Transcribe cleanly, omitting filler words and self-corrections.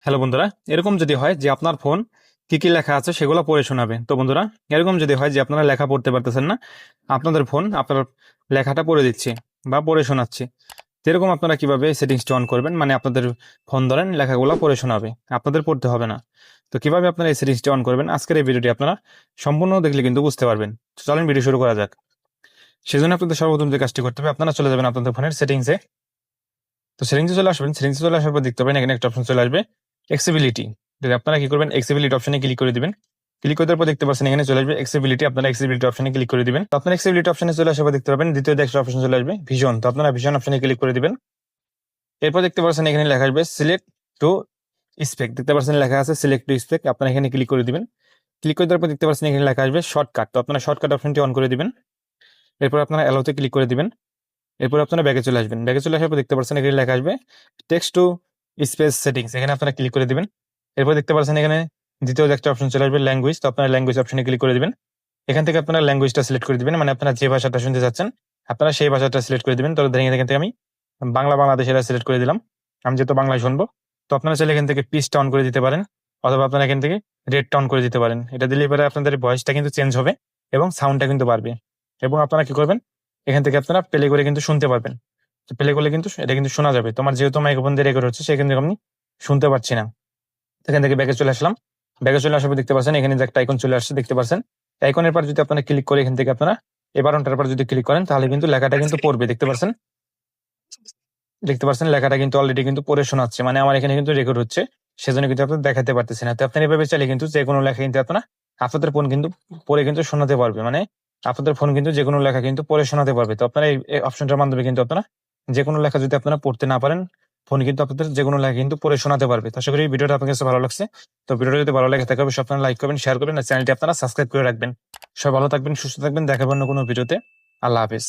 Hello বন্ধুরা, এরকম যদি হয় যে আপনার ফোন কি কি লেখা আছে সেগুলো পড়ে শোনাবে। তো বন্ধুরা, এরকম যদি হয় যে আপনারা লেখা পড়তে পারতেছেন না, আপনাদের ফোন আপনার লেখাটা পড়ে দিচ্ছে বা পড়ে শোনাচ্ছে, তো এরকম আপনারা কিভাবে সেটিংসটা অন করবেন, মানে আপনাদের ফোন ধরেন লেখাগুলো পড়ে শোনাবে, আপনাদের পড়তে হবে না। তো কিভাবে আপনারা এই সেটিংসটা অন করবেন, আজকের এই ভিডিওটি আপনারা সম্পূর্ণ দেখলে কিন্তু বুঝতে পারবেন। তো চলেন ভিডিও শুরু করা যাক। সেজন্য আপনাদের সর্বপ্রথম যে কাজটি করতে হবে, আপনারা চলে যাবেন আপনাদের ফোনের সেটিংসে। তো সেটিংসে চলে আসবেন, সেটিংসে চলে আসার পর দেখতে পাবেন এখানে একটা অপশন চলে আসবে, এক্সেবিলিটি। যদি আপনারা কি করবেন, এক্সেবিলিটি অপশনে ক্লিক করে দিবেন। ক্লিক করার পর দেখতে পাচ্ছেন এখানে চলে আসবে এক্সেবিলিটি, আপনারা এক্সেবিলিটি অপশনে ক্লিক করে দিবেন। তো আপনার এক্সেবিলিটি অপশনে চলে আসার পর দেখতে পাবেন দ্বিতীয় একটা অপশন চলে আসবে ভিশন, তো আপনারা ভিশন অপশনে ক্লিক করে দিবেন। এরপর দেখতে পাচ্ছেন এখানে লেখা আসবে সিলেক্ট টু স্পেক, দেখতে পাচ্ছেন লেখা আছে সিলেক্ট টু স্পেক, আপনারা এখানে ক্লিক করে দিবেন। ক্লিক করে দেওয়ার পর দেখতে পাচ্ছেন এখানে লেখা আসবে শর্টকাট, তো আপনারা শর্টকাট অপশনটি অন করে দিবেন। এরপর আপনারা অ্যালোতে ক্লিক করে দিবেন। এরপর আপনারা ব্যাগে চলে আসবেন, ব্যাগে চলে আসার পর দেখতে পাচ্ছেন এখানে লেখা আসবে টেক্সট টু স্পেস সেটিংস, এখানে আপনারা ক্লিক করে দিবেন। এরপর দেখতে পাচ্ছেন এখানে দ্বিতীয় একটা অপশন চলে আসবে ল্যাঙ্গুয়েজ, তো আপনারা ল্যাঙ্গুয়েজ অপশনে ক্লিক করে দিবেন। এখান থেকে আপনারা ল্যাঙ্গুয়েজটা সিলেক্ট করে দিবেন, মানে আপনারা যে ভাষাটা শুনতে চাচ্ছেন আপনারা সেই ভাষাটা সিলেক্ট করে দিবেন। তো ধরেন এখান থেকে আমি বাংলাদেশের সিলেক্ট করে দিলাম, আমি যেহেতু বাংলায় শুনবো। তো আপনারা চাইলে এখান থেকে পিচটা অন করে দিতে পারেন, অথবা আপনারা এখান থেকে রেডটা অন করে দিতে পারেন। এটা দিলে এবারে আপনাদের ভয়েসটা কিন্তু চেঞ্জ হবে এবং সাউন্ডটা কিন্তু বাড়বে। এবং আপনারা কি করবেন, এখান থেকে আপনারা প্লে করে কিন্তু শুনতে পারবেন। প্লে করলে কিন্তু এটা কিন্তু শোনা যাবে। তোমার যেহেতু মাইক্রোফোন দিয়ে রেকর্ড হচ্ছে সেখান থেকে আমি শুনতে পাচ্ছি না। এখান থেকে ব্যাগে চলে আসলাম, ব্যাগে চলে আসার পর দেখতে পাচ্ছেন এখানে যে একটা আইকন চলে আসছে, দেখতে পাচ্ছেন আইকনের পর যদি আপনারা ক্লিক করে এখান থেকে আপনারা এবার অনটার পর যদি ক্লিক করেন তাহলে কিন্তু লেখাটা কিন্তু পড়বে। দেখতে পাচ্ছেন লেখাটা কিন্তু অলরেডি কিন্তু পড়ে শোনাচ্ছে, মানে আমার এখানে কিন্তু রেকর্ড হচ্ছে, সেজন্য কিন্তু আপনার দেখাতে পারতেছি না। তো আপনার এভাবে চাইলে কিন্তু যে কোনো লেখা কিন্তু আপনারা আপনাদের ফোন কিন্তু পড়ে কিন্তু শোনাতে পারবে, মানে আপনাদের ফোন কিন্তু যে কোনো লেখা কিন্তু পড়ে শোনাতে পারবে। তো আপনারা এই অপশনটার মাধ্যমে কিন্তু আপনারা যে কোনো লেখা যদি আপনারা পড়তে না পারেন, ফোন কিন্তু আপনাদের যে কোনো লেখা কিন্তু পড়ে শোনাতে পারবে। তো আশা করি এই ভিডিওটা আপনার কাছে ভালো লাগছে। তো ভিডিওটা যদি ভালো লাগে থাকে অবশ্যই আপনারা লাইক করবেন, শেয়ার করবেন, আর চ্যানেলটি আপনারা সাবস্ক্রাইব করে রাখবেন। সবাই ভালো থাকবেন, সুস্থ থাকবেন, দেখাবেন অন্য কোনো ভিডিওতে। আল্লাহ হাফেজ।